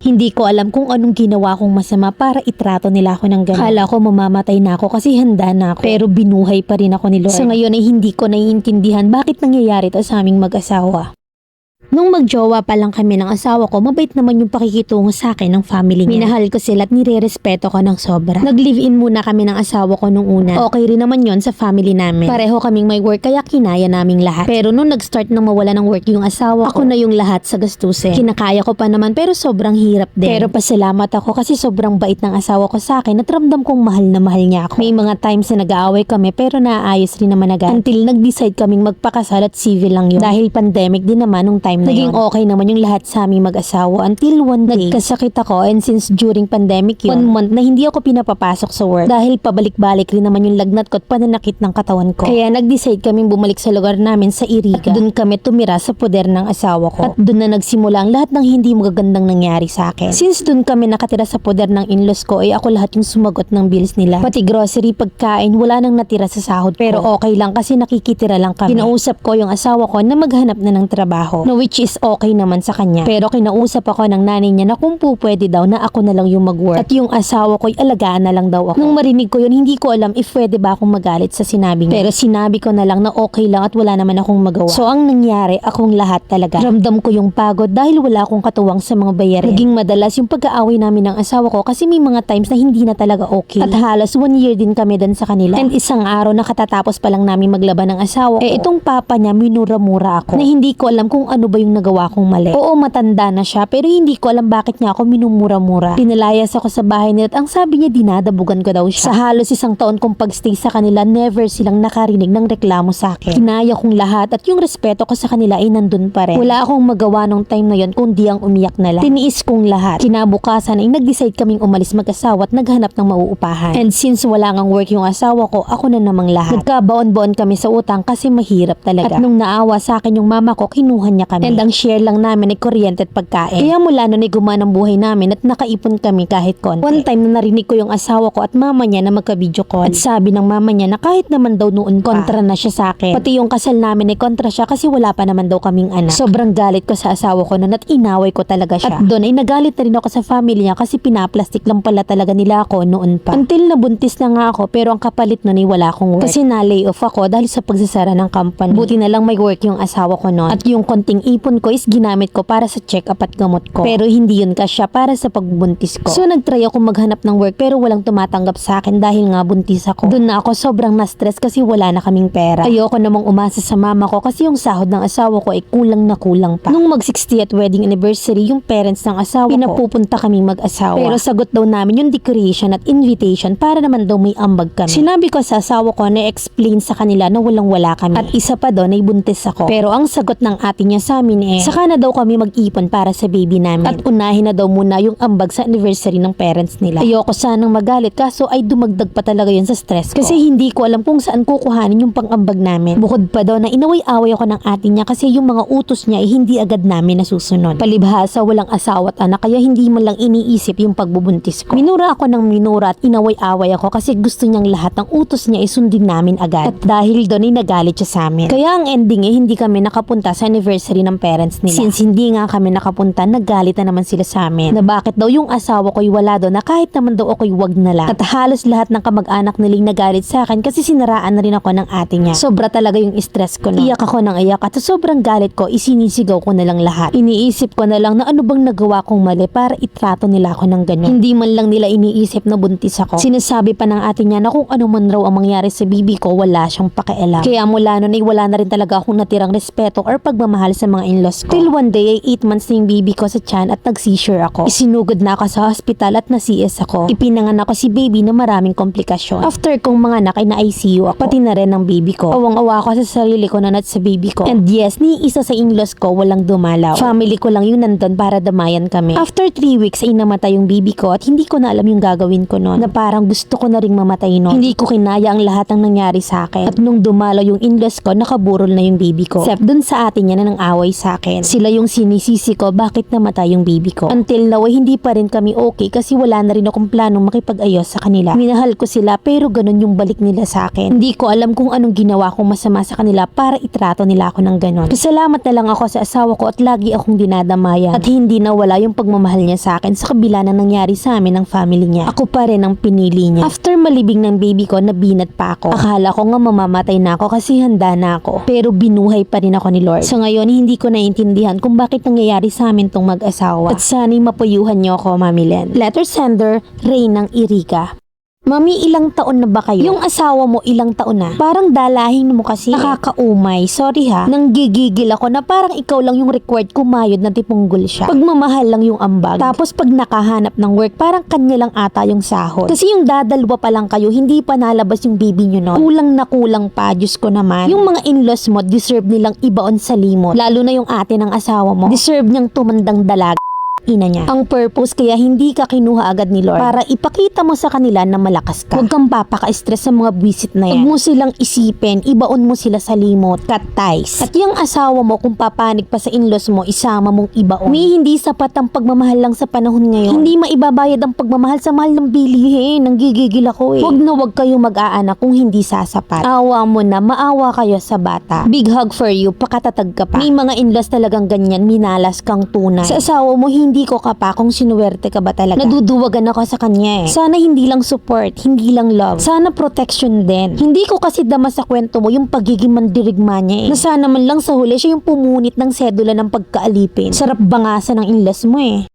Hindi ko alam kung anong ginawa kong masama para itrato nila ako ng ganun. Kala ko mamamatay na ako kasi handa na ako. Pero binuhay pa rin ako ni Lord. Sa ngayon ay hindi ko naiintindihan bakit nangyayari to sa aming mag-asawa. Nung magjowa pa lang kami ng asawa ko, mabait naman yung pakikitungo sa akin ng family niya. Minahal ko sila at nire-respeto ko ng sobra. Nag-live-in muna kami ng asawa ko nung una. Okay rin naman yon sa family namin. Pareho kaming may work kaya kinaya naming lahat. Pero nung nag-start nang mawala ng work yung asawa ko, ako na yung lahat sa gastusin. Kinakaya ko pa naman pero sobrang hirap din. Pero pasalamat ako kasi sobrang bait ng asawa ko sa akin at ramdam kong mahal na mahal niya ako. May mga times na nag-aaway kami pero naaayos rin naman agad. Until nag-decide kaming magpakasal at civil lang yun. Dahil pandemic din naman nung time na naging yun. Okay naman yung lahat sa aming mag-asawa until one day nagkasakit ako, and since during pandemic yun, 1 month na hindi ako pinapapasok sa work dahil pabalik-balik rin naman yung lagnat ko at pananakit ng katawan ko. Kaya nag-decide kaming bumalik sa lugar namin sa Iriga. At dun kami tumira sa poder ng asawa ko. At dun na nagsimula ang lahat ng hindi magagandang nangyari sa akin. Since dun kami nakatira sa poder ng in-laws ko, ay ako lahat yung sumagot ng bills nila. Pati grocery, pagkain, wala nang natira sa sahod ko. Pero okay lang kasi nakikitira lang kami. Kinausap ko yung asawa ko na maghanap na ng trabaho, na which is okay naman sa kanya. Pero kinausap ako ng nanay niya na kung pwede daw na ako na lang yung mag-work at yung asawa ko'y alagaan na lang daw ako. Nung marinig ko yun, hindi ko alam if pwede ba akong magalit sa sinabi niya. Pero sinabi ko na lang na okay lang at wala naman akong magawa. So ang nangyari, akong lahat talaga. Ramdam ko yung pagod dahil wala akong katuwang sa mga bayarin. Naging madalas yung pag-aaway namin ng asawa ko kasi may mga times na hindi na talaga okay. At halos 1 year din kami din sa kanila. And isang araw nakatatapos pa lang namin maglaban ng asawa ko. Itong papa niya minura-mura ako na hindi ko alam kung ano ba yung nagawa kong mali. Oo, matanda na siya pero hindi ko alam bakit niya ako minumura-mura. Pinalayas ako sa bahay nila at ang sabi niya dinadabugan ko daw siya. Sa halos 1 taon kong pagstay sa kanila, never silang nakarinig ng reklamo sa akin. Kinaya kong lahat at yung respeto ko sa kanila ay nandun pa rin. Wala akong magawa nung time na yon kundi ang umiyak na lang. Tiniis kong lahat. Kinabukasan ay nag-decide kaming umalis mag-asawa at naghanap ng mauupahan. And since wala ngang work yung asawa ko, ako na namang lahat. Nagkabaon-baon kami sa utang kasi mahirap talaga. At nung naawa sa akin yung mama ko, kinuha niya kami. And ang share lang namin ay kuryente at pagkain. Kaya mula nun ay gumana ang buhay namin at nakaipon kami kahit konti. One time na narinig ko yung asawa ko at mama niya na magka-video call. At sabi ng mama niya na kahit naman daw noon kontra na siya sa akin. Pati yung kasal namin ay kontra siya kasi wala pa naman daw kaming anak. Sobrang galit ko sa asawa ko noon at inaway ko talaga siya. At doon ay nagalit na rin ako sa family niya kasi pinaplastik lang pala talaga nila ako noon pa. Until nabuntis na nga ako pero ang kapalit nun ay wala akong work. Kasi na-lay off ako dahil sa pagsasara ng company. Buti na lang may work yung asawa ko noon. At yung konting ipon ko is ginamit ko para sa check-up at gamot ko. Pero hindi yun kasya para sa pagbuntis ko. So nagtry ako maghanap ng work pero walang tumatanggap sa akin dahil nga buntis ako. Doon na ako sobrang na-stress kasi wala na kaming pera. Ayoko namang umasa sa mama ko kasi yung sahod ng asawa ko ay kulang na kulang pa. Nung mag-60th wedding anniversary, yung parents ng asawa ko, pinapupunta kaming mag-asawa. Pero sagot daw namin yung decoration at invitation para naman daw may ambag kami. Sinabi ko sa asawa ko na explain sa kanila na walang-wala kami. At isa pa doon ay buntis ako. Pero ang sagot ng ate niya sa amin saka na daw kami mag-ipon para sa baby namin. At unahin na daw muna yung ambag sa anniversary ng parents nila. Ayoko sanang magalit kaso ay dumagdag pa talaga yun sa stress ko. Kasi hindi ko alam kung saan kukuhanin yung pang-ambag namin. Bukod pa daw na inaway-away ako ng ate niya kasi yung mga utos niya ay hindi agad namin nasusunod. Palibhasa walang asawa at anak kaya hindi man lang iniisip yung pagbubuntis ko. Minura ako ng minura at inaway-away ako kasi gusto niyang lahat ng utos niya isundin namin agad. At dahil doon ay nagalit siya sa amin. Kaya ang ending hindi kami nakapunta sa anniversary ng parents nila. Since hindi nga kami nakapunta, naggalit na naman sila sa amin. Na bakit daw yung asawa ko'y wala doon na kahit naman daw ako'y wag na lang. At halos lahat ng kamag-anak nilang nagalit sa akin kasi sinaraan na rin ako ng ate niya. Sobra talaga yung stress ko no. Iyak ako ng iyak at sobrang galit ko, isinisigaw ko na lang lahat. Iniisip ko na lang na ano bang nagawa kong mali para itrato nila ako ng ganun. Hindi man lang nila iniisip na buntis ako. Sinasabi pa ng ate niya na kung ano man raw ang mangyari sa bibi ko, wala siyang pakialam. Kaya mula nun ay wala na rin talaga akong natirang respeto or pagmamahal sa mga in-laws ko. Till one day ay 8 months na yung baby ko sa tiyan at nag-seizure ako. Isinugod na ako sa hospital at na-CS ako. Ipinanganak ako si baby na maraming komplikasyon. After kong mga anak ay na-ICU ako. Pati na rin ang baby ko. Awang-awa ako sa sarili ko na at sa baby ko. And yes, ni isa sa in-laws ko walang dumalaw. Family ko lang yung nandun para damayan kami. After 3 weeks ay namatay yung baby ko at hindi ko na alam yung gagawin ko noon. Na parang gusto ko na ring mamatay noon. Hindi ko kinaya ang lahat ng nangyari sa akin. At nung dumalaw yung in-laws ko, nakaburol na yung baby ko. Except dun sa atin niya na nang away sa akin. Sila yung sinisisi ko bakit namatay yung baby ko. Until now, hindi pa rin kami okay kasi wala na rin akong planong makipag-ayos sa kanila. Minahal ko sila pero ganun yung balik nila sa akin. Hindi ko alam kung anong ginawa kong masama sa kanila para itrato nila ako ng ganun. Pasalamat na lang ako sa asawa ko at lagi akong dinadamayan. At hindi nawala yung pagmamahal niya sa akin sa kabila na nangyari sa amin ng family niya. Ako pa rin ang pinili niya. After malibing ng baby ko, nabinat pa ako. Akala ko nga mamamatay na ako kasi handa na ako. Pero binuhay pa rin ako ni Lord. Sa ngayon, hindi ko naiintindihan kung bakit nangyayari sa amin tong mag-asawa. At sana'y mapayuhan niyo ako, Mami Len. Letter sender, Rain ng Erika. Mami, ilang taon na ba kayo? Yung asawa mo ilang taon na? Parang dalahin mo kasi. Nakakaumay. Sorry ha. Nanggigigil ako na parang ikaw lang yung required kumayod na tipunggol siya. Pagmamahal lang yung ambag. Tapos pag nakahanap ng work, parang kanya lang ata yung sahod. Kasi yung dadalwa pa lang kayo, hindi pa nalabas yung baby nyo no? Kulang na kulang pa, Diyos ko naman. Yung mga in-laws mo, deserve nilang ibaon sa limot. Lalo na yung ate ng asawa mo. Deserve niyang tumandang dalaga. Ina niya. Ang purpose kaya hindi ka kinuha agad ni Lord para ipakita mo sa kanila na malakas ka. Huwag kang papaka-stress sa mga buwisit na yan. Huwag mo silang isipin, ibaon mo sila sa limot, cut ties. At yung asawa mo kung papanig pa sa in-laws mo, isama mong ibaon. May hindi sapat ang pagmamahal lang sa panahon ngayon. Hindi maibabayad ang pagmamahal sa mahal ng bilihin. Nanggigigil ako eh. Huwag na huwag kayo mag-aanak kung hindi sasapat. Awa mo na, maawa kayo sa bata. Big hug for you, pakatatag ka pa. May mga in-laws talagang ganyan, minalas kang tunay. Sa asawa mo, hindi ko ka pa kung sinuwerte ka ba talaga. Naduduwagan ako sa kanya eh. Sana hindi lang support, hindi lang love. Sana protection din. Hindi ko kasi dama sa kwento mo yung pagiging mandirigma niya eh. Na sana man lang sa huli siya yung pumunit ng sedula ng pagkaalipin. Sarap bangasan ng in-laws mo eh.